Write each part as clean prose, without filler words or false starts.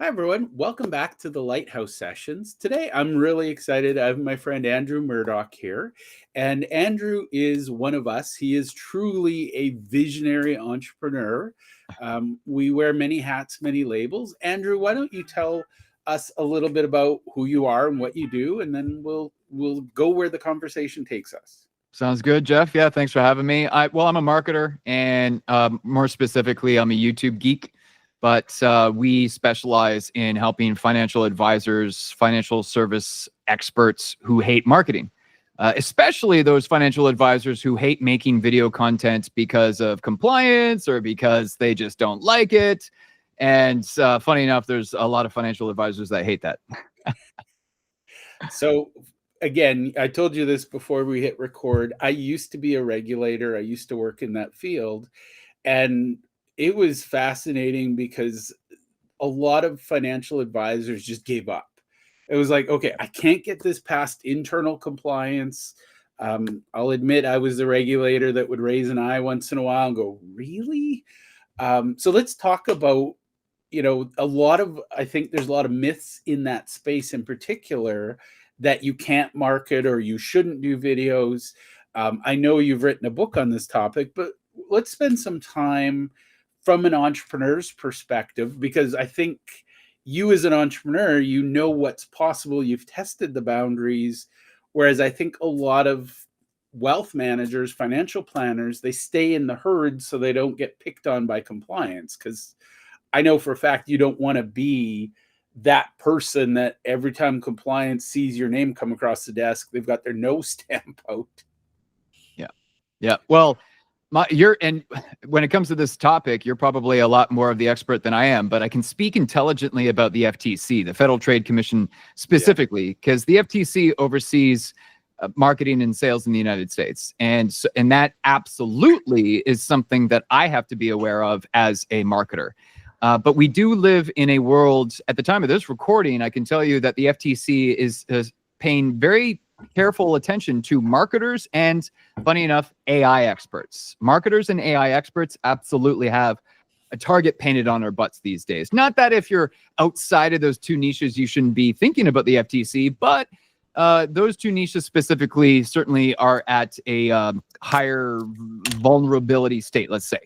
Hi, everyone. Welcome back to the Lighthouse Sessions. Today, I'm really excited. I have my friend Andrew Murdoch here. And Andrew is one of us. He is truly a visionary entrepreneur. We wear many hats, many labels. Andrew, why don't you tell us a little bit about who you are and what you do, and then we'll go where the conversation takes us. Sounds good, Jeff. Yeah, thanks for having me. I'm a marketer, and more specifically, I'm a YouTube geek. But we specialize in helping financial advisors, financial service experts who hate marketing, especially those financial advisors who hate making video content because of compliance or because they just don't like it. And funny enough, there's a lot of financial advisors that hate that. So again, I told you this before we hit record. I used to be a regulator. I used to work in that field. And it was fascinating because a lot of financial advisors just gave up. It was like, okay, I can't get this past internal compliance. I'll admit I was the regulator that would raise an eye once in a while and go, really? So let's talk about, I think there's a lot of myths in that space in particular that you can't market or you shouldn't do videos. I know you've written a book on this topic, but let's spend some time from an entrepreneur's perspective, because I think you as an entrepreneur, you know what's possible. You've tested the boundaries. Whereas I think a lot of wealth managers, financial planners, they stay in the herd so they don't get picked on by compliance. Because I know for a fact you don't want to be that person that every time compliance sees your name come across the desk, they've got their no stamp out. Yeah. Well, and when it comes to this topic, you're probably a lot more of the expert than I am, but I can speak intelligently about the FTC, the Federal Trade Commission specifically, because the FTC oversees marketing and sales in the United States. And that absolutely is something that I have to be aware of as a marketer. But we do live in a world, at the time of this recording, I can tell you that the FTC is paying very careful attention to marketers and, funny enough, AI experts. Marketers and AI experts absolutely have a target painted on their butts these days. Not that if you're outside of those two niches, you shouldn't be thinking about the FTC, but those two niches specifically certainly are at a higher vulnerability state, let's say.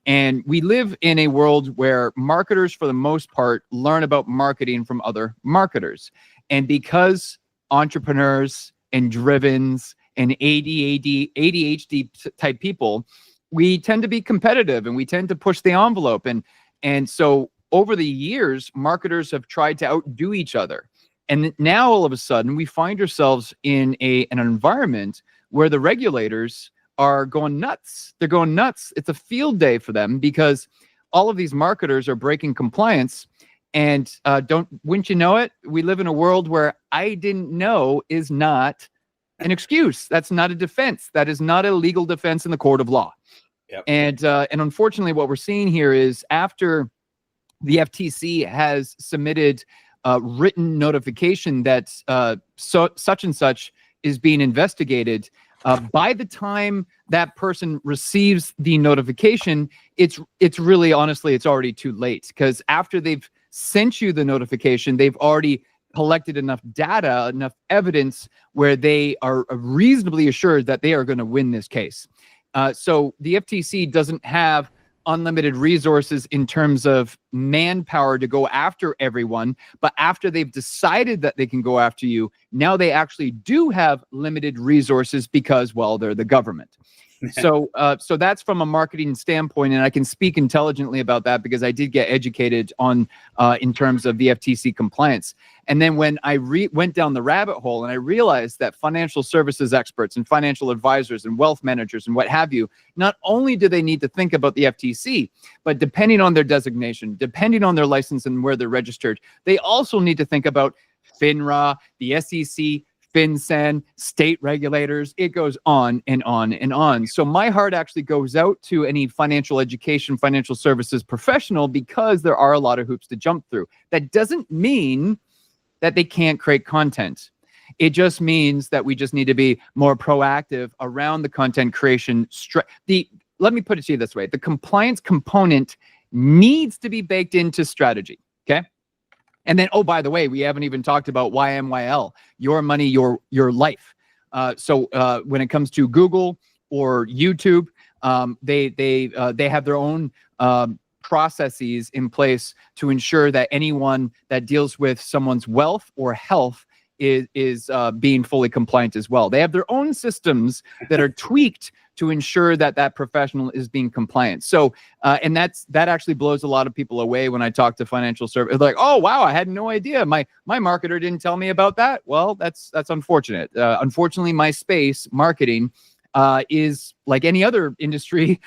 And we live in a world where marketers, for the most part, learn about marketing from other marketers. And because entrepreneurs and drivens and ADHD type people, we tend to be competitive and we tend to push the envelope. And so over the years, marketers have tried to outdo each other. And now all of a sudden we find ourselves in an environment where the regulators are going nuts. They're going nuts. It's a field day for them because all of these marketers are breaking compliance. And wouldn't you know it, we live in a world where I didn't know is not an excuse. That's not a defense. That is not a legal defense in the court of law. Yep. And unfortunately, what we're seeing here is after the FTC has submitted a written notification that such and such is being investigated, by the time that person receives the notification, it's really, honestly, it's already too late, because after they've sent you the notification, they've already collected enough data, enough evidence where they are reasonably assured that they are going to win this case. So the FTC doesn't have unlimited resources in terms of manpower to go after everyone, but after they've decided that they can go after you, now they actually do have limited resources because, well, they're the government. So that's from a marketing standpoint, and I can speak intelligently about that because I did get educated on in terms of the FTC compliance. And then when I went down the rabbit hole and I realized that financial services experts and financial advisors and wealth managers and what have you, not only do they need to think about the FTC, but depending on their designation, depending on their license and where they're registered, they also need to think about FINRA, the SEC, FinCEN, state regulators. It goes on and on and on. So my heart actually goes out to any financial education, financial services professional, because there are a lot of hoops to jump through. That doesn't mean that they can't create content. It just means that we just need to be more proactive around the content creation. Let me put it to you this way. The compliance component needs to be baked into strategy, okay? And then, oh, by the way, we haven't even talked about YMYL, your money, your life. So when it comes to Google or YouTube, they have their own processes in place to ensure that anyone that deals with someone's wealth or health is being fully compliant as well. They have their own systems that are tweaked to ensure that that professional is being compliant. So, and that actually blows a lot of people away when I talk to financial services. Like, oh wow, I had no idea. My marketer didn't tell me about that. Well, that's unfortunate. Unfortunately, my space, marketing, is like any other industry,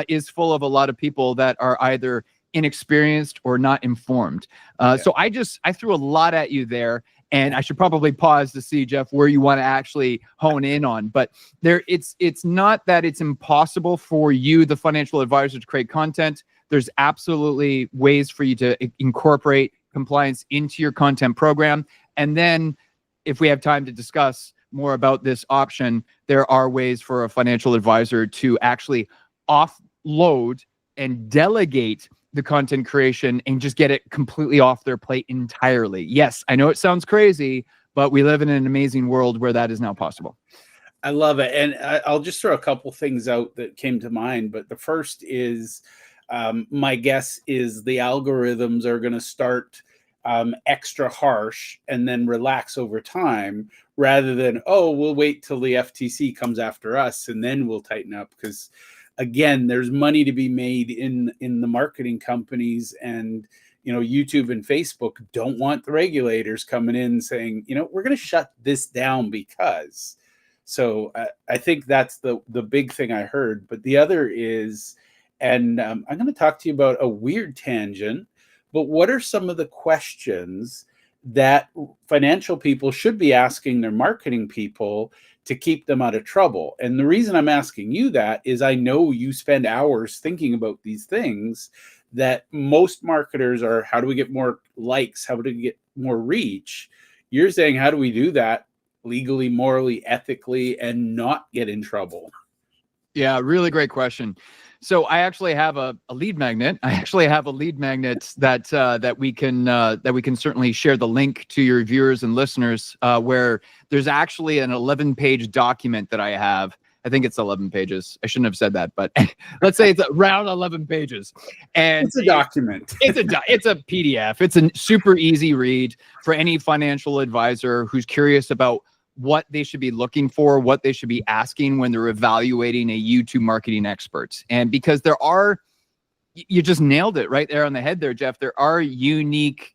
is full of a lot of people that are either inexperienced or not informed. So I threw a lot at you there. And I should probably pause to see, Jeff, where you want to actually hone in on. But it's not that it's impossible for you, the financial advisor, to create content. There's absolutely ways for you to incorporate compliance into your content program. And then if we have time to discuss more about this option, there are ways for a financial advisor to actually offload and delegate the content creation and just get it completely off their plate entirely. Yes, I know it sounds crazy, but we live in an amazing world where that is now possible. I love it. And I'll just throw a couple things out that came to mind. But the first is, my guess is the algorithms are going to start extra harsh and then relax over time, rather than, oh, we'll wait till the FTC comes after us and then we'll tighten up. Because again, there's money to be made in the marketing companies, and YouTube and Facebook don't want the regulators coming in saying, we're going to shut this down because. So I think that's the big thing I heard. But the other is, and I'm going to talk to you about a weird tangent, but what are some of the questions that financial people should be asking their marketing people to keep them out of trouble? And the reason I'm asking you that is I know you spend hours thinking about these things that most marketers are, how do we get more likes? How do we get more reach? You're saying, how do we do that legally, morally, ethically, and not get in trouble? Yeah, really great question. So I actually have a lead magnet. I actually have a lead magnet that we can certainly share the link to your viewers and listeners, where there's actually an 11-page document that I have. I think it's 11 pages. I shouldn't have said that, but let's say it's around 11 pages. And it's a document. It's a PDF. It's a super easy read for any financial advisor who's curious about what they should be looking for, what they should be asking when they're evaluating a YouTube marketing expert. And because you just nailed it right there on the head there, Jeff, there are unique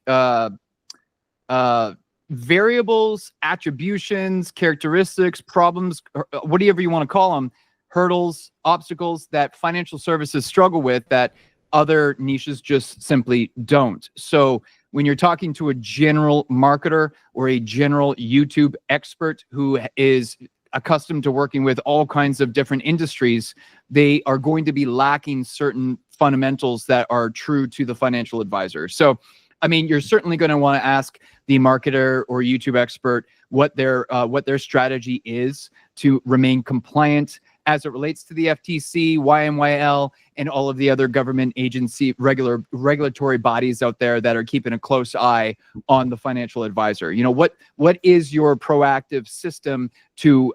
variables, attributions, characteristics, problems, whatever you want to call them, hurdles, obstacles that financial services struggle with that other niches just simply don't. So when you're talking to a general marketer or a general YouTube expert who is accustomed to working with all kinds of different industries, they are going to be lacking certain fundamentals that are true to the financial advisor. So, I mean, you're certainly going to want to ask the marketer or YouTube expert what their strategy is to remain compliant as it relates to the FTC, YMYL, and all of the other government agency regulatory bodies out there that are keeping a close eye on the financial advisor. What is your proactive system to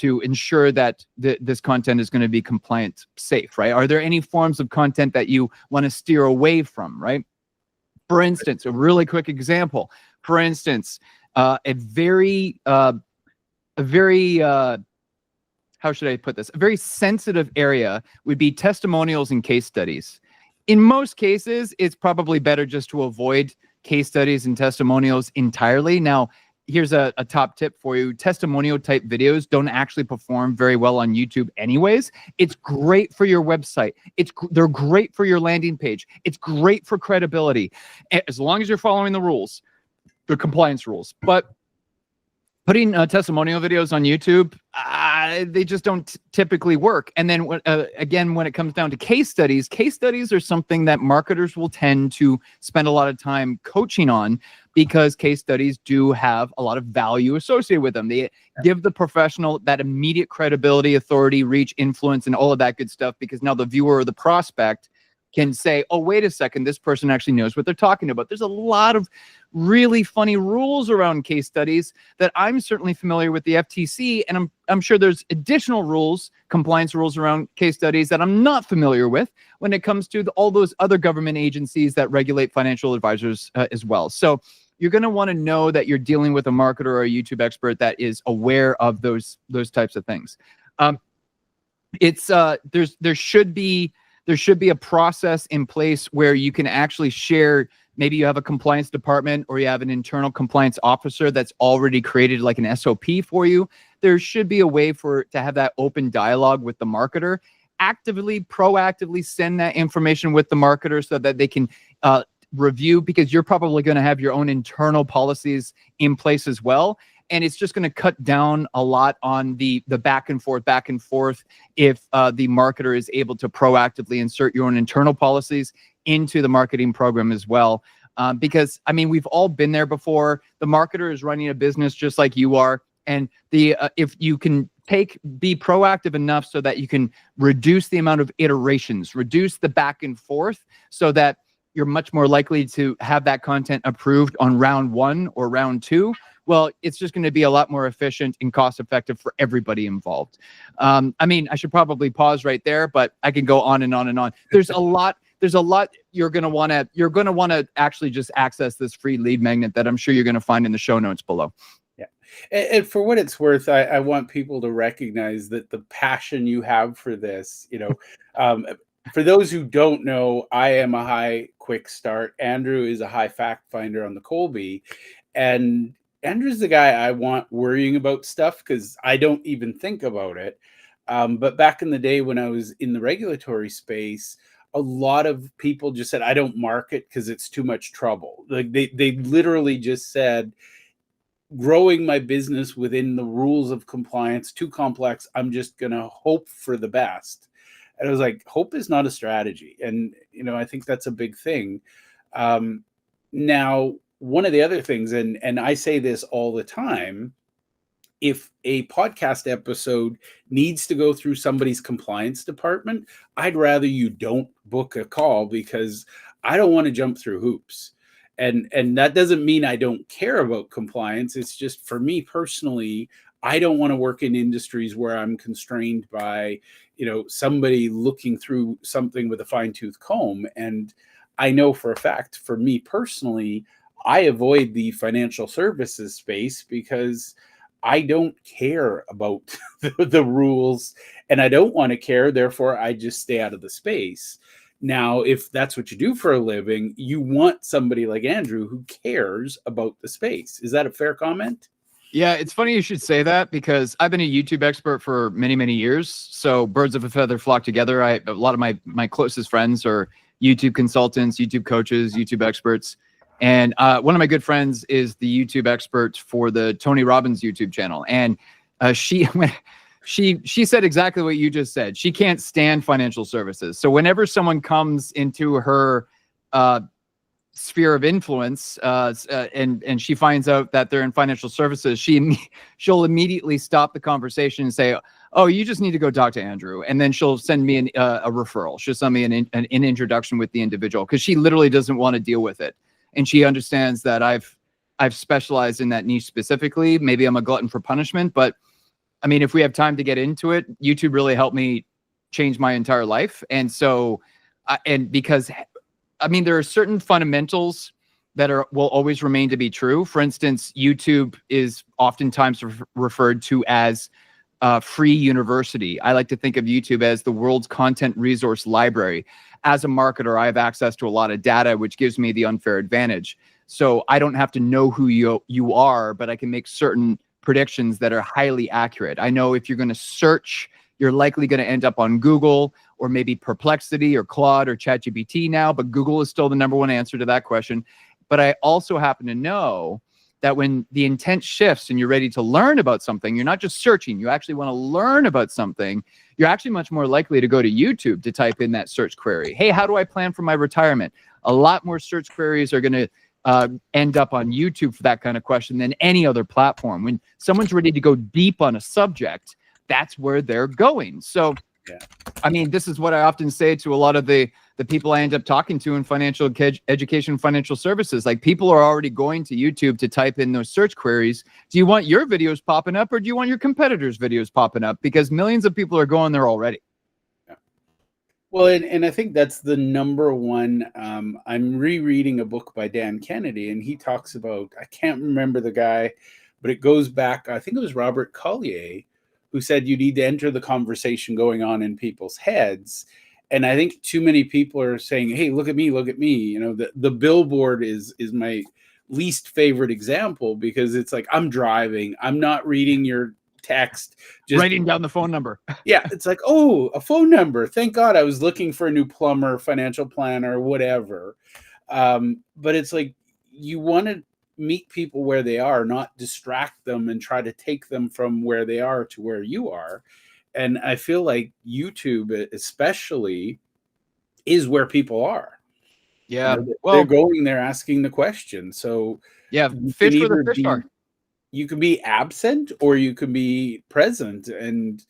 ensure that this content is going to be compliant safe, right? Are there any forms of content that you want to steer away from, right? For instance, a really quick example. For instance, a very how should I put this? A very sensitive area would be testimonials and case studies. In most cases, it's probably better just to avoid case studies and testimonials entirely. Now, here's a top tip for you. Testimonial type videos don't actually perform very well on YouTube anyways. It's great for your website. They're great for your landing page. It's great for credibility, as long as you're following the rules, the compliance rules. But putting testimonial videos on YouTube, they just don't typically work. And then again, when it comes down to case studies are something that marketers will tend to spend a lot of time coaching on, because case studies do have a lot of value associated with them. They give the professional that immediate credibility, authority, reach, influence, and all of that good stuff, because now the viewer or the prospect can say, oh, wait a second, this person actually knows what they're talking about. There's a lot of really funny rules around case studies that I'm certainly familiar with the FTC, and I'm sure there's additional rules, compliance rules around case studies that I'm not familiar with when it comes to all those other government agencies that regulate financial advisors as well. So you're going to want to know that you're dealing with a marketer or a YouTube expert that is aware of those types of things. There should be a process in place where you can actually share. Maybe you have a compliance department or you have an internal compliance officer that's already created like an SOP for you. There should be a way to have that open dialogue with the marketer. Actively, proactively send that information with the marketer so that they can review, because you're probably going to have your own internal policies in place as well. And it's just going to cut down a lot on the back and forth if the marketer is able to proactively insert your own internal policies into the marketing program as well. Because, I mean, we've all been there before. The marketer is running a business just like you are. And if you can be proactive enough so that you can reduce the amount of iterations, reduce the back and forth, so that you're much more likely to have that content approved on round 1 or round 2. Well, it's just going to be a lot more efficient and cost effective for everybody involved. I mean, I should probably pause right there, but I can go on and on and on. There's a lot you're going to want to actually just access this free lead magnet that I'm sure you're going to find in the show notes below. Yeah. And for what it's worth, I want people to recognize that the passion you have for this, for those who don't know, I am a high quick start. Andrew is a high fact finder on the Colby. And Andrew's the guy I want worrying about stuff because I don't even think about it. But back in the day when I was in the regulatory space, a lot of people just said, I don't market because it's too much trouble. Like they literally just said, growing my business within the rules of compliance, too complex. I'm just going to hope for the best. And I was like, hope is not a strategy. And, I think that's a big thing. Now, one of the other things, and I say this all the time, if a podcast episode needs to go through somebody's compliance department, I'd rather you don't book a call because I don't want to jump through hoops. And that doesn't mean I don't care about compliance. It's just, for me personally, I don't want to work in industries where I'm constrained by, somebody looking through something with a fine-tooth comb. And I know for a fact, for me personally, I avoid the financial services space because I don't care about the rules and I don't want to care. Therefore, I just stay out of the space. Now, if that's what you do for a living, you want somebody like Andrew who cares about the space. Is that a fair comment? Yeah, it's funny you should say that because I've been a YouTube expert for many, many years. So birds of a feather flock together. A lot of my closest friends are YouTube consultants, YouTube coaches, YouTube experts. And one of my good friends is the YouTube expert for the Tony Robbins YouTube channel. And she said exactly what you just said. She can't stand financial services. So whenever someone comes into her sphere of influence and she finds out that they're in financial services, she'll immediately stop the conversation and say, oh, you just need to go talk to Andrew. And then she'll send me a referral. She'll send me an introduction with the individual because she literally doesn't want to deal with it. And she understands that I've specialized in that niche specifically. Maybe I'm a glutton for punishment, but I mean, if we have time to get into it, YouTube really helped me change my entire life. And so, because I mean, there are certain fundamentals that will always remain to be true. For instance, YouTube is oftentimes referred to as free university. I like to think of YouTube as the world's content resource library. As a marketer, I have access to a lot of data, which gives me the unfair advantage. So I don't have to know who you are, but I can make certain predictions that are highly accurate. I know if you're going to search, you're likely going to end up on Google or maybe Perplexity or Claude or ChatGPT now, but Google is still the #1 answer to that question. But I also happen to know that when the intent shifts and you're ready to learn about something, you're not just searching, you actually want to learn about something, you're actually much more likely to go to YouTube to type in that search query. Hey, how do I plan for my retirement? A lot more search queries are going to end up on YouTube for that kind of question than any other platform. When someone's ready to go deep on a subject, that's where they're going. So Yeah. I mean, this is what I often say to a lot of the people I end up talking to in financial education, financial services. Like, people are already going to YouTube to type in those search queries. Do you want your videos popping up, or do you want your competitors' videos popping up? Because millions of people are going there already. Yeah. Well, and I think that's the number one. I'm rereading a book by Dan Kennedy, and he talks about, I can't remember the guy, but it goes back, I think it was Robert Collier, who said you need to enter the conversation going on in people's heads. And I think too many people are saying, hey, look at me, look at me. You know, the billboard is my least favorite example, because it's like, I'm driving, I'm not reading your text, just writing down the phone number. Yeah, it's like, oh, a phone number. Thank God, I was looking for a new plumber, financial planner, whatever. But it's like, you want to meet people where they are, not distract them and try to take them from where they are to where you are. And I feel like YouTube especially is where people are. Yeah. You know, Well, they're going there asking the question. So yeah, you fish can where the either fish are. you can be absent or you can be present. And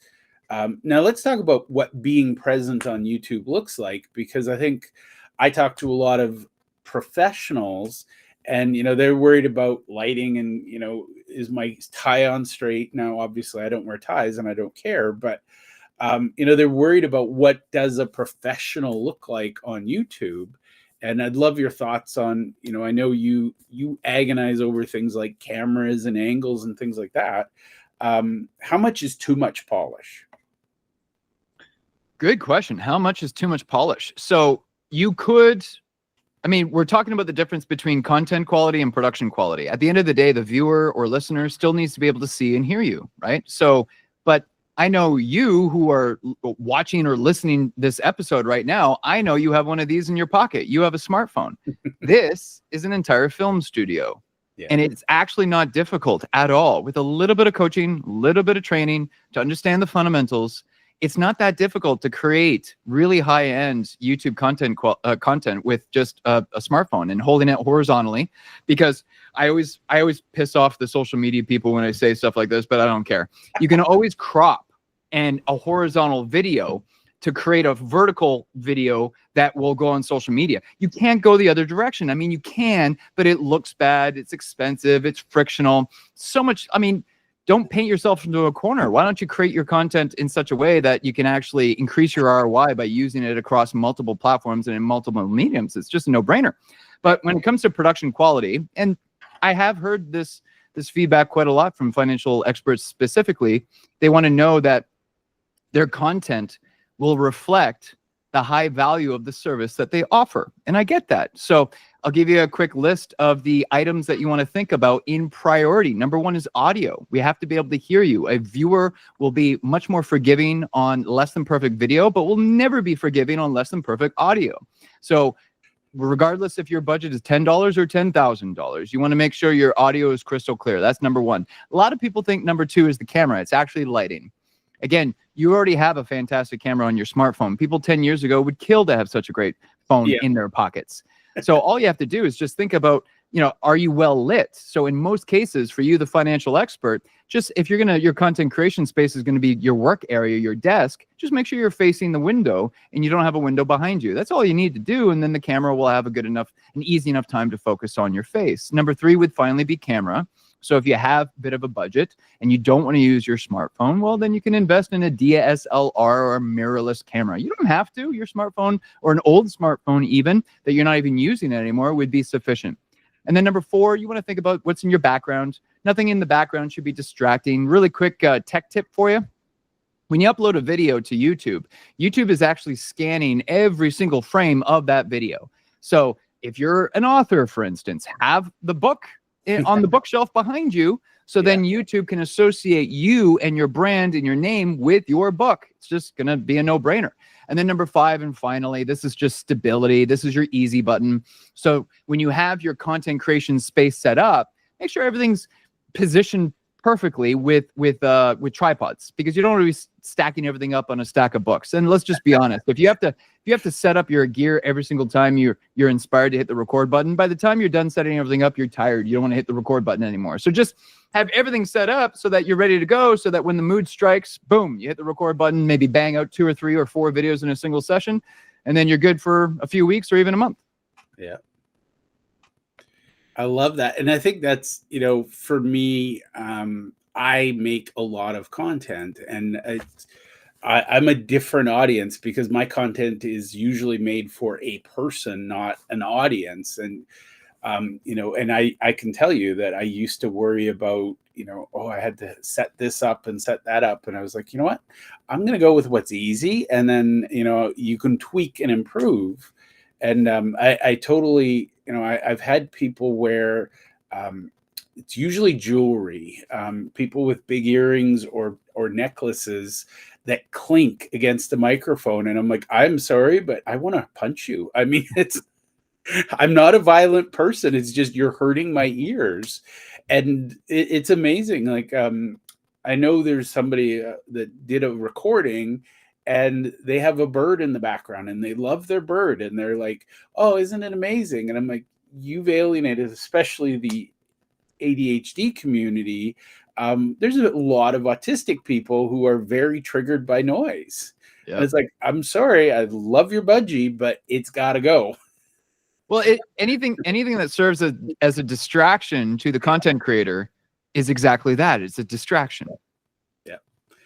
now let's talk about what being present on YouTube looks like, because I think I talk to a lot of professionals, and they're worried about lighting, and is my tie on straight? Now, obviously, I don't wear ties and I don't care, but they're worried about what does a professional look like on YouTube. And I'd love your thoughts on, I know you agonize over things like cameras and angles and things like that. How much is too much polish? Good question. How much is too much polish? So you could, I mean, we're talking about the difference between content quality and production quality. At the end of the day, the viewer or listener still needs to be able to see and hear you, right? So, but I know you who are watching or listening this episode right now, I know you have one of these in your pocket. You have a smartphone. This is an entire film studio. Yeah. And it's actually not difficult at all. With a little bit of coaching, a little bit of training to understand the fundamentals, it's not that difficult to create really high-end YouTube content with just a smartphone and holding it horizontally. Because I always piss off the social media people when I say stuff like this, but I don't care. You can always crop and a horizontal video to create a vertical video that will go on social media. You can't go the other direction. I mean, you can, but it looks bad. It's expensive. It's frictional. So much. I mean, don't paint yourself into a corner. Why don't you create your content in such a way that you can actually increase your ROI by using it across multiple platforms and in multiple mediums? It's just a no-brainer. But when it comes to production quality, and I have heard this feedback quite a lot from financial experts specifically, they want to know that their content will reflect the high value of the service that they offer. And I get that. So I'll give you a quick list of the items that you want to think about in priority. Number one is audio. We have to be able to hear you. A viewer will be much more forgiving on less than perfect video, but will never be forgiving on less than perfect audio. So regardless if your budget is $10 or $10,000, you want to make sure your audio is crystal clear. That's number one. A lot of people think number two is the camera. It's actually lighting. Again, you already have a fantastic camera on your smartphone. People 10 years ago would kill to have such a great phone in their pockets. So all you have to do is just think about, are you well lit? So in most cases, for you, the financial expert, just if your content creation space is going to be your work area, your desk, just make sure you're facing the window and you don't have a window behind you. That's all you need to do. And then the camera will have an easy enough time to focus on your face. Number three would finally be camera. So if you have a bit of a budget and you don't want to use your smartphone, well, then you can invest in a DSLR or a mirrorless camera. You don't have to. Your smartphone, or an old smartphone even, that you're not even using anymore, would be sufficient. And then number four, you want to think about what's in your background. Nothing in the background should be distracting. Really quick tech tip for you. When you upload a video to YouTube, YouTube is actually scanning every single frame of that video. So if you're an author, for instance, have the book on the bookshelf behind you, so then YouTube can associate you and your brand and your name with your book. It's just going to be a no-brainer. And then number five, and finally, this is just stability. This is your easy button. So when you have your content creation space set up, make sure everything's positioned perfectly with tripods, because you don't want to be stacking everything up on a stack of books. And let's just be honest, if you have to set up your gear every single time you're inspired to hit the record button, by the time you're done setting everything up, you're tired. You don't want to hit the record button anymore. So just have everything set up so that you're ready to go, so that when the mood strikes, boom, you hit the record button, maybe bang out 2 or 3 or 4 videos in a single session, and then you're good for a few weeks or even a month. Yeah. I love that. And I think that's, for me, I make a lot of content, and I'm a different audience because my content is usually made for a person, not an audience. And, and I can tell you that I used to worry about, oh, I had to set this up and set that up. And I was like, you know what, I'm going to go with what's easy. And then, you can tweak and improve. And I totally, I've had people where it's usually jewelry, people with big earrings or necklaces that clink against the microphone. And I'm like, I'm sorry, but I want to punch you. I mean, I'm not a violent person. It's just you're hurting my ears. And it's amazing. Like, I know there's somebody that did a recording, and they have a bird in the background, and they love their bird, and they're like, oh, isn't it amazing? And I'm like, you've alienated, especially the ADHD community. There's a lot of autistic people who are very triggered by noise. Yep. And it's like, I'm sorry, I love your budgie, but it's got to go. Well, anything that serves as a distraction to the content creator is exactly that. It's a distraction. Yeah.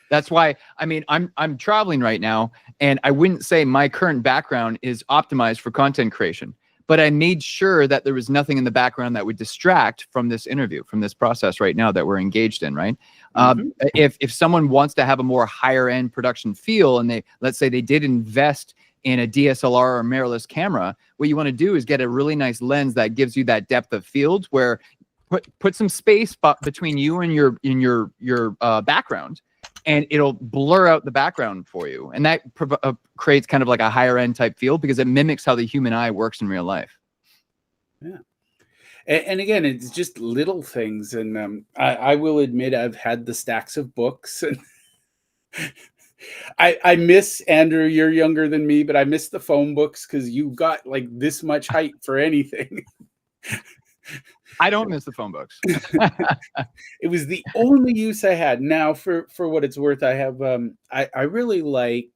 That's why, I mean, I'm traveling right now, and I wouldn't say my current background is optimized for content creation, but I made sure that there was nothing in the background that would distract from this interview, from this process right now that we're engaged in, right? Mm-hmm. If someone wants to have a more higher end production feel, and let's say they did invest in a DSLR or mirrorless camera, what you want to do is get a really nice lens that gives you that depth of field, where put some space between you and your background, and it'll blur out the background for you. And that creates kind of like a higher end type feel, because it mimics how the human eye works in real life. Yeah. And again, it's just little things. And I will admit, I've had the stacks of books, and I miss, Andrew, you're younger than me, but I miss the phone books, because you got like this much height for anything. I don't miss the phone books. It was the only use I had. Now, for what it's worth, I have I really like,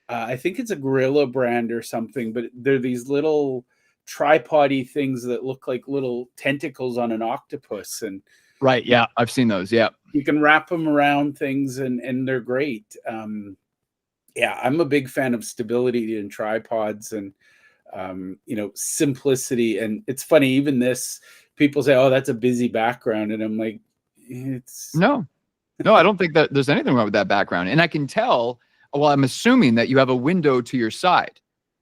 I think it's a Gorilla brand or something, but they're these little tripod-y things that look like little tentacles on an octopus. And right, yeah, I've seen those. Yeah, you can wrap them around things, and they're great. Yeah, I'm a big fan of stability in tripods, and simplicity. And it's funny, even this, people say, oh, that's a busy background, and I'm like, it's no, I don't think that there's anything wrong with that background. And I can tell, well, I'm assuming that you have a window to your side.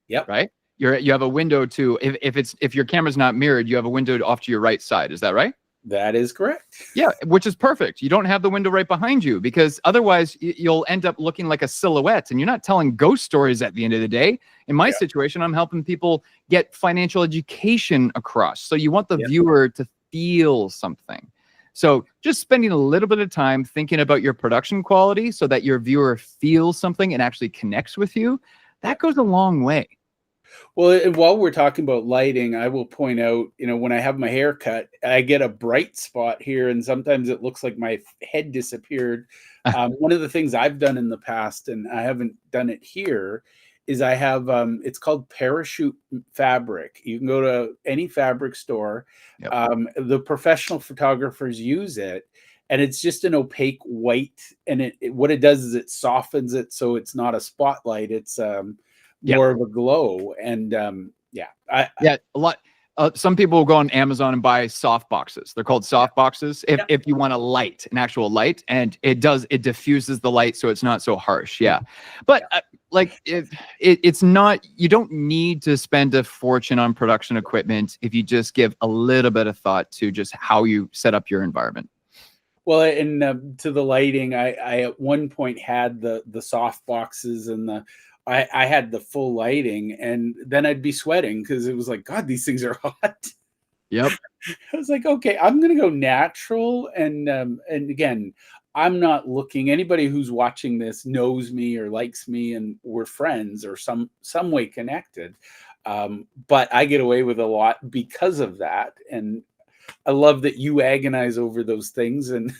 Yep. Right, you have a window to, if your camera's not mirrored, you have a window off to your right side. Is that right? That is correct. Yeah, which is perfect. You don't have the window right behind you, because otherwise you'll end up looking like a silhouette, and you're not telling ghost stories at the end of the day. In my situation, I'm helping people get financial education across. So you want the viewer to feel something. So just spending a little bit of time thinking about your production quality so that your viewer feels something and actually connects with you, that goes a long way. Well, and while we're talking about lighting, I will point out, when I have my hair cut, I get a bright spot here, and sometimes it looks like my head disappeared. One of the things I've done in the past, and I haven't done it here, is I have, it's called parachute fabric. You can go to any fabric store. Yep. The professional photographers use it, and it's just an opaque white. And what it does is it softens it, so it's not a spotlight. It's more of a glow. And a lot. Some people will go on Amazon and buy soft boxes. They're called soft boxes. If you want an actual light, and it diffuses the light so it's not so harsh. Yeah. But it's not, you don't need to spend a fortune on production equipment if you just give a little bit of thought to just how you set up your environment. Well, and to the lighting, I at one point had the soft boxes, and I had the full lighting, and then I'd be sweating because it was like, God, these things are hot. Yep. I was like, okay, I'm going to go natural. And again, I'm not looking, anybody who's watching this knows me or likes me and we're friends or some way connected. But I get away with a lot because of that. And I love that you agonize over those things. And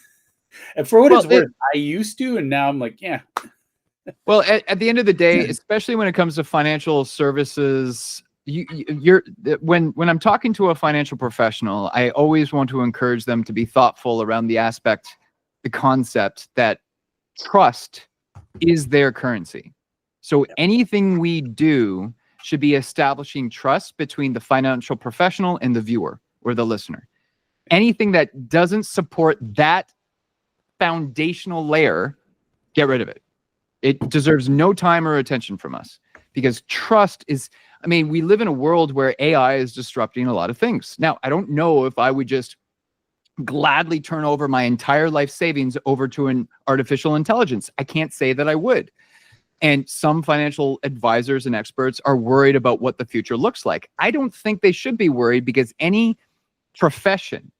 for what it's worth, I used to, and now I'm like, yeah. Well, at the end of the day, especially when it comes to financial services, when I'm talking to a financial professional, I always want to encourage them to be thoughtful around the concept that trust is their currency. So anything we do should be establishing trust between the financial professional and the viewer or the listener. Anything that doesn't support that foundational layer, get rid of it. It deserves no time or attention from us, because trust is, I mean, we live in a world where AI is disrupting a lot of things. Now, I don't know if I would just gladly turn over my entire life savings over to an artificial intelligence. I can't say that I would. And some financial advisors and experts are worried about what the future looks like. I don't think they should be worried, because any profession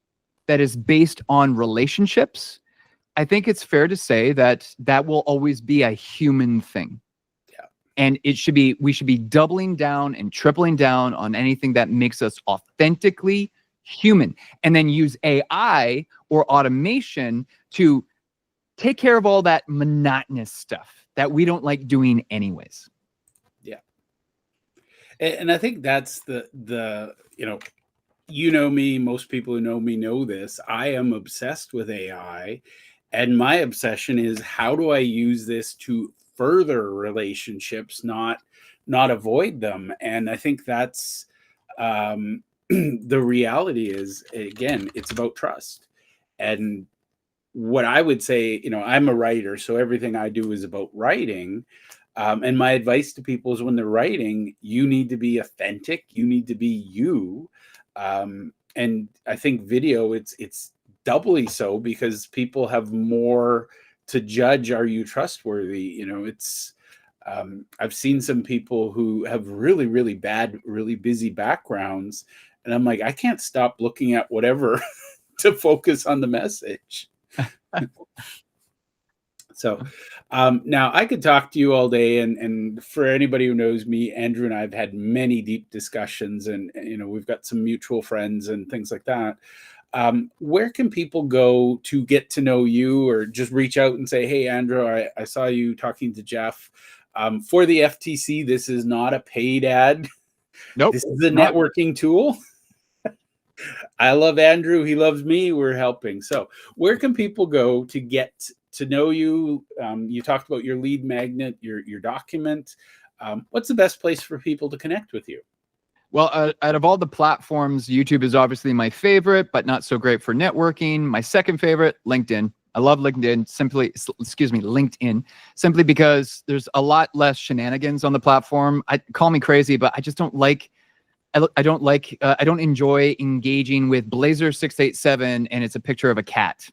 that is based on relationships, I think it's fair to say that that will always be a human thing. Yeah. And we should be doubling down and tripling down on anything that makes us authentically human, and then use AI or automation to take care of all that monotonous stuff that we don't like doing anyways. Yeah. And I think that's the you know me, most people who know me know this. I am obsessed with AI. And my obsession is, how do I use this to further relationships, not avoid them? And I think that's the reality is, again, it's about trust. And what I would say, I'm a writer, so everything I do is about writing. And my advice to people is, when they're writing, you need to be authentic. You need to be you. And I think video, it's doubly so, because people have more to judge. Are you trustworthy? I've seen some people who have really, really bad, really busy backgrounds, and I'm like, I can't stop looking at whatever to focus on the message. So now I could talk to you all day, and for anybody who knows me, Andrew and I have had many deep discussions, and we've got some mutual friends and things like that. Where can people go to get to know you, or just reach out and say, hey, Andrew, I saw you talking to Jeff. For the FTC, this is not a paid ad. Nope. This is a networking tool. I love Andrew. He loves me. We're helping. So where can people go to get to know you? You talked about your lead magnet, your document. What's the best place for people to connect with you? Well, out of all the platforms, YouTube is obviously my favorite, but not so great for networking. My second favorite, LinkedIn. I love LinkedIn, LinkedIn, simply because there's a lot less shenanigans on the platform. Call me crazy, but I just don't like, I don't enjoy engaging with Blazer687 and it's a picture of a cat.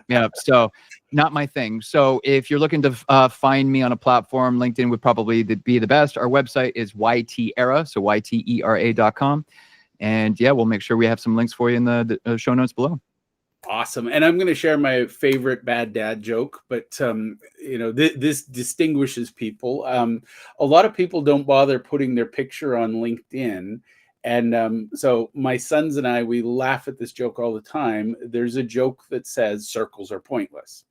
Yeah, so not my thing. So if you're looking to find me on a platform, LinkedIn would probably be the best. Our website is YTERA, so YTERA.com. And yeah, we'll make sure we have some links for you in the show notes below. Awesome. And I'm going to share my favorite bad dad joke, but this distinguishes people. A lot of people don't bother putting their picture on LinkedIn. And so my sons and I, we laugh at this joke all the time. There's a joke that says circles are pointless.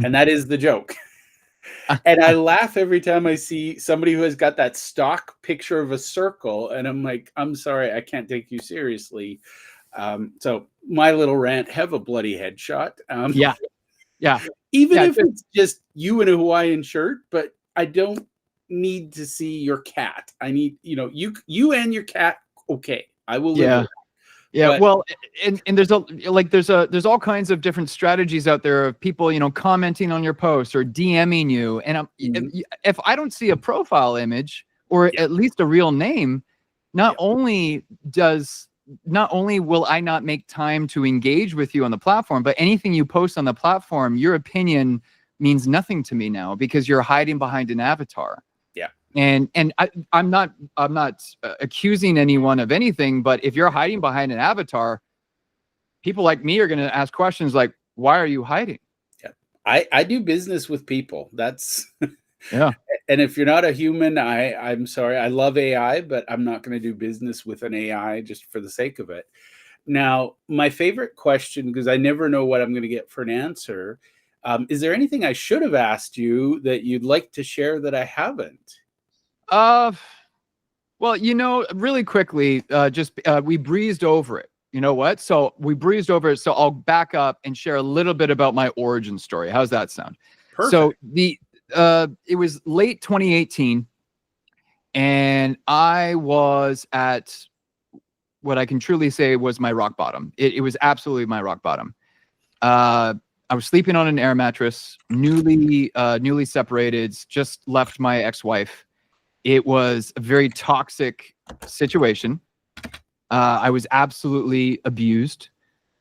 And that is the joke. And I laugh every time I see somebody who has got that stock picture of a circle. And I'm like, I'm sorry, I can't take you seriously. So my little rant, have a bloody headshot. Yeah. Even if it's just you in a Hawaiian shirt, but I don't need to see your cat. I need, you and your cat. Okay, I will live with that. Yeah, but, well, and there's all kinds of different strategies out there of people, commenting on your posts or DMing you. And if I don't see a profile image or at least a real name, not only will I not make time to engage with you on the platform, but anything you post on the platform, your opinion means nothing to me now because you're hiding behind an avatar. Yeah. And I'm not accusing anyone of anything, but if you're hiding behind an avatar, people like me are going to ask questions like, why are you hiding? Yeah. I do business with people. That's Yeah. And if you're not a human, I'm sorry. I love AI, but I'm not going to do business with an AI just for the sake of it. Now, my favorite question, because I never know what I'm going to get for an answer, is there anything I should have asked you that you'd like to share that I haven't? Well, really quickly, we breezed over it. You know what? So we breezed over it. So I'll back up and share a little bit about my origin story. How's that sound? Perfect. So it was late 2018, and I was at what I can truly say was my rock bottom. It was absolutely my rock bottom. I was sleeping on an air mattress, newly separated, just left my ex-wife. It was a very toxic situation. I was absolutely abused.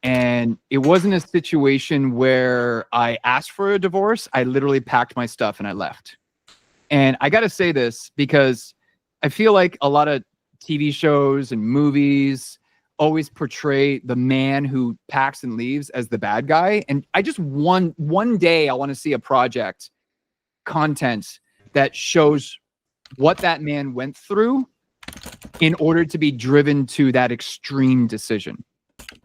And it wasn't a situation where I asked for a divorce. I literally packed my stuff and I left. And I got to say this because I feel like a lot of TV shows and movies always portray the man who packs and leaves as the bad guy. And I just one day I want to see a project content that shows what that man went through in order to be driven to that extreme decision.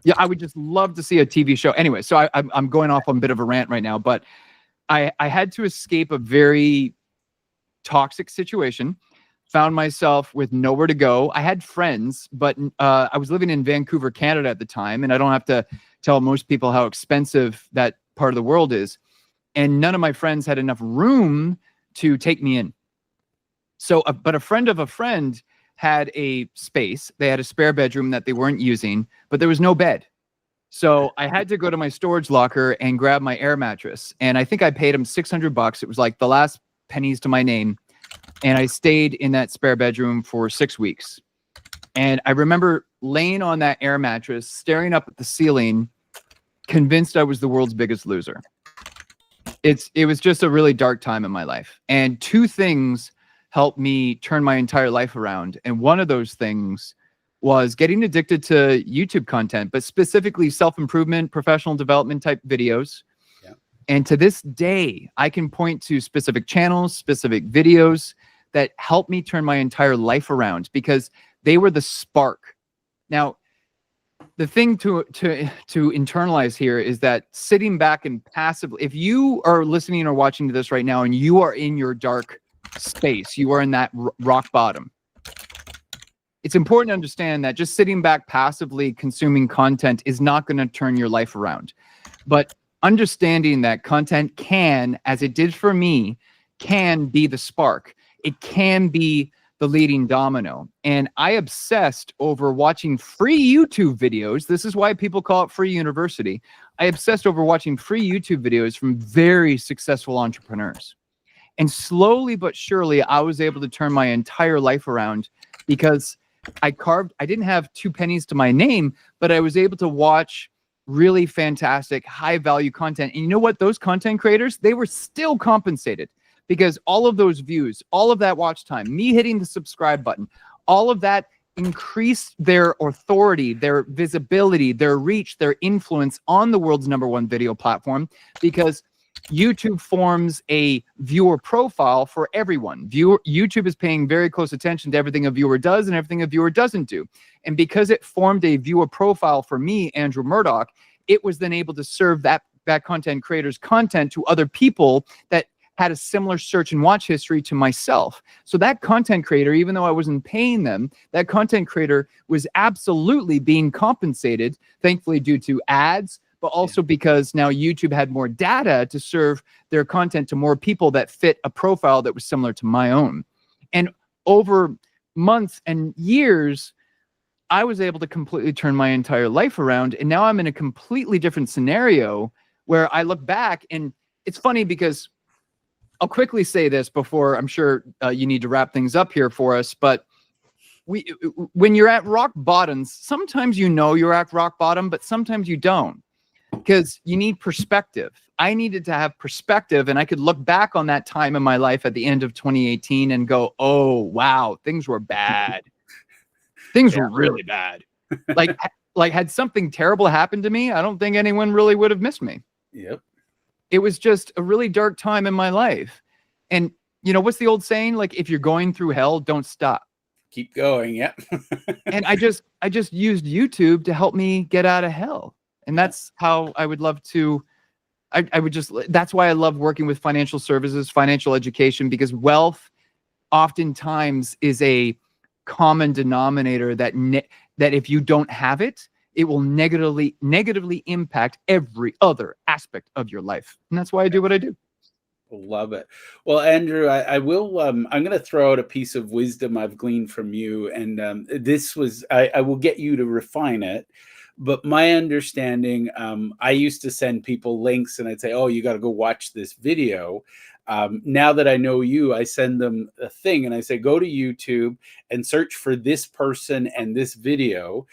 Yeah, I would just love to see a TV show. Anyway, so I'm going off on a bit of a rant right now, but I had to escape a very toxic situation. Found myself with nowhere to go. I had friends, but I was living in Vancouver, Canada at the time, and I don't have to tell most people how expensive that part of the world is. And none of my friends had enough room to take me in. So, but a friend of a friend had a space. They had a spare bedroom that they weren't using, but there was no bed. So I had to go to my storage locker and grab my air mattress. And I think I paid him $600. It was like the last pennies to my name. And I stayed in that spare bedroom for 6 weeks. And I remember laying on that air mattress, staring up at the ceiling, convinced I was the world's biggest loser. It was just a really dark time in my life. And two things helped me turn my entire life around. And one of those things was getting addicted to YouTube content, but specifically self-improvement, professional development type videos. Yeah. And to this day, I can point to specific channels, specific videos that helped me turn my entire life around because they were the spark. Now, the thing to internalize here is that sitting back and passively, if you are listening or watching to this right now and you are in your dark space, you are in that rock bottom, it's important to understand that just sitting back passively consuming content is not going to turn your life around. But understanding that content can, as it did for me, can be the spark. It can be the leading domino. And I obsessed over watching free YouTube videos. This is why people call it free university. I obsessed over watching free YouTube videos from very successful entrepreneurs. And slowly but surely, I was able to turn my entire life around because I didn't have 2 pennies to my name, but I was able to watch really fantastic, high value content. And you know what? Those content creators, they were still compensated because all of those views, all of that watch time, me hitting the subscribe button, all of that increased their authority, their visibility, their reach, their influence on the world's #1 video platform because YouTube forms a viewer profile for everyone. YouTube is paying very close attention to everything a viewer does and everything a viewer doesn't do. And because it formed a viewer profile for me, Andrew Murdoch, it was then able to serve that content creator's content to other people that had a similar search and watch history to myself. So that content creator, even though I wasn't paying them, that content creator was absolutely being compensated, thankfully due to ads, but also because now YouTube had more data to serve their content to more people that fit a profile that was similar to my own. And over months and years, I was able to completely turn my entire life around. And now I'm in a completely different scenario where I look back, and it's funny because I'll quickly say this before I'm sure you need to wrap things up here for us, but when you're at rock bottoms, sometimes you know you're at rock bottom, but sometimes you don't. Because you need perspective. I needed to have perspective, and I could look back on that time in my life at the end of 2018 and go, oh, wow, things were bad. Things were really bad. Like had something terrible happened to me, I don't think anyone really would have missed me. Yep. It was just a really dark time in my life. And you know, what's the old saying? Like, if you're going through hell, don't stop. Keep going. Yeah. And I just used YouTube to help me get out of hell. And that's how I would love to, I would just, that's why I love working with financial services, financial education, because wealth oftentimes is a common denominator that that if you don't have it, it will negatively impact every other aspect of your life. And that's why I do what I do. Love it. Well, Andrew, I will, I'm going to throw out a piece of wisdom I've gleaned from you. And this was, I will get you to refine it. But my understanding, I used to send people links and I'd say, oh, you got to go watch this video. Now that I know you, I send them a thing and I say, go to YouTube and search for this person and this video.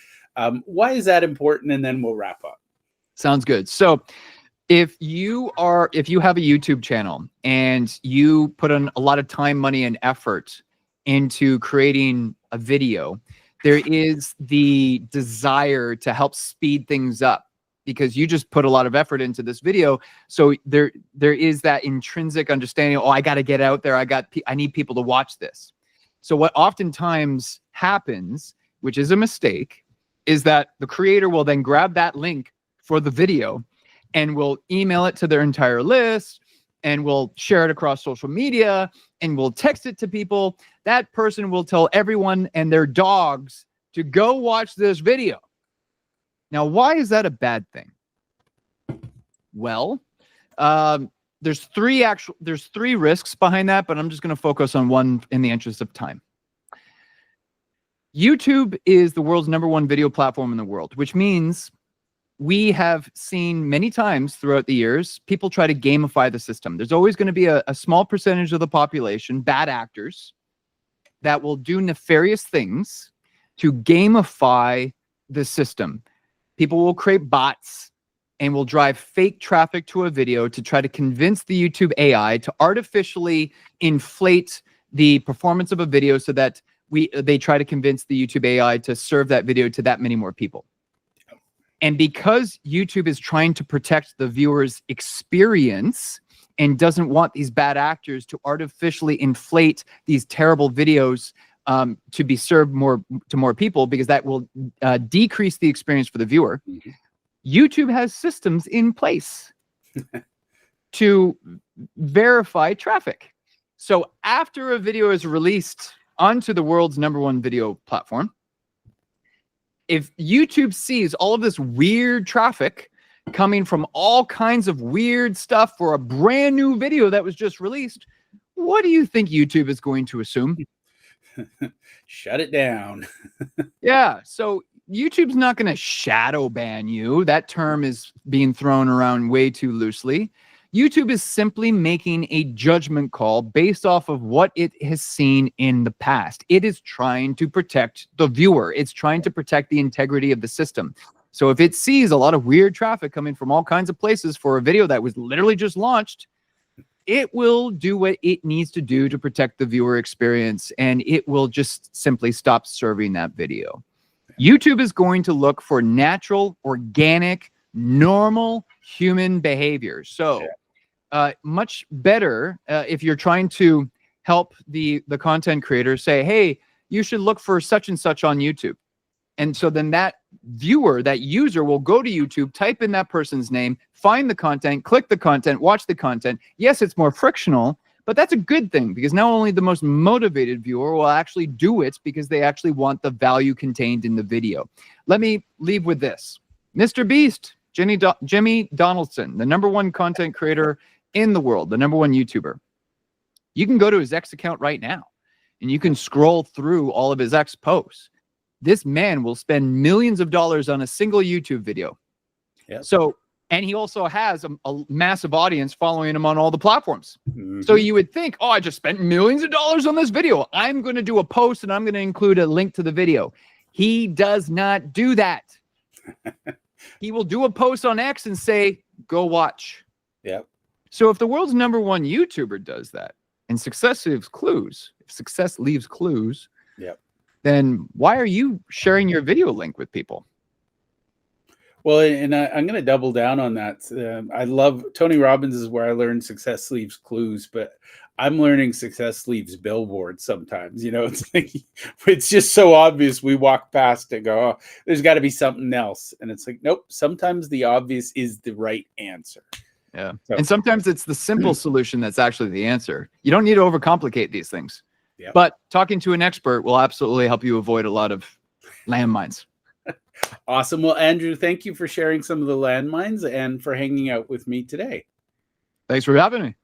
Why is that important? And then we'll wrap up. Sounds good. So if you have a YouTube channel and you put in a lot of time, money, and effort into creating a video, there is the desire to help speed things up because you just put a lot of effort into this video. So there is that intrinsic understanding, oh, I got to get out there. I need people to watch this. So what oftentimes happens, which is a mistake, is that the creator will then grab that link for the video and will email it to their entire list and will share it across social media and will text it to people. That person will tell everyone and their dogs to go watch this video. Now, why is that a bad thing? Well, there's three risks behind that, but I'm just going to focus on one in the interest of time. YouTube is the world's #1 video platform in the world, which means we have seen many times throughout the years, people try to gamify the system. There's always going to be a small percentage of the population, bad actors, that will do nefarious things to gamify the system. People will create bots and will drive fake traffic to a video to try to convince the YouTube AI to artificially inflate the performance of a video so that they try to convince the YouTube AI to serve that video to that many more people. And because YouTube is trying to protect the viewer's experience and doesn't want these bad actors to artificially inflate these terrible videos to be served to more people, because that will decrease the experience for the viewer, YouTube has systems in place to verify traffic. So after a video is released onto the world's #1 video platform, if YouTube sees all of this weird traffic coming from all kinds of weird stuff for a brand new video that was just released, what do you think YouTube is going to assume? Shut it down. Yeah, so YouTube's not going to shadow ban you. That term is being thrown around way too loosely. YouTube is simply making a judgment call based off of what it has seen in the past. It is trying to protect the viewer. It's trying to protect the integrity of the system. So if it sees a lot of weird traffic coming from all kinds of places for a video that was literally just launched, it will do what it needs to do to protect the viewer experience, and it will just simply stop serving that video. YouTube is going to look for natural, organic, normal human behavior. So much better if you're trying to help the content creator say, hey, you should look for such and such on YouTube. And so then that viewer, that user will go to YouTube, type in that person's name, find the content, click the content, watch the content. Yes, it's more frictional, but that's a good thing because now only the most motivated viewer will actually do it because they actually want the value contained in the video. Let me leave with this. Mr. Beast, Jimmy Donaldson, the #1 content creator in the world, the #1 YouTuber. You can go to his X account right now and you can scroll through all of his X posts. This man will spend millions of dollars on a single YouTube video. Yep. So, and he also has a massive audience following him on all the platforms. So you would think, oh, I just spent millions of dollars on this video. I'm going to do a post and I'm going to include a link to the video. He does not do that. He will do a post on X and say, go watch. Yep. So if the world's #1 YouTuber does that, and success leaves clues, if success leaves clues, Yep. then why are you sharing your video link with people? Well, and I'm going to double down on that. I love Tony Robbins is where I learned success leaves clues, but I'm learning success leaves billboards sometimes. You know, it's like, it's just so obvious. We walk past and go, oh, there's got to be something else. And it's like, nope, sometimes the obvious is the right answer. Yeah. So, and sometimes it's the simple solution that's actually the answer. You don't need to overcomplicate these things. Yep. But talking to an expert will absolutely help you avoid a lot of landmines. Awesome. Well, Andrew, thank you for sharing some of the landmines and for hanging out with me today. Thanks for having me.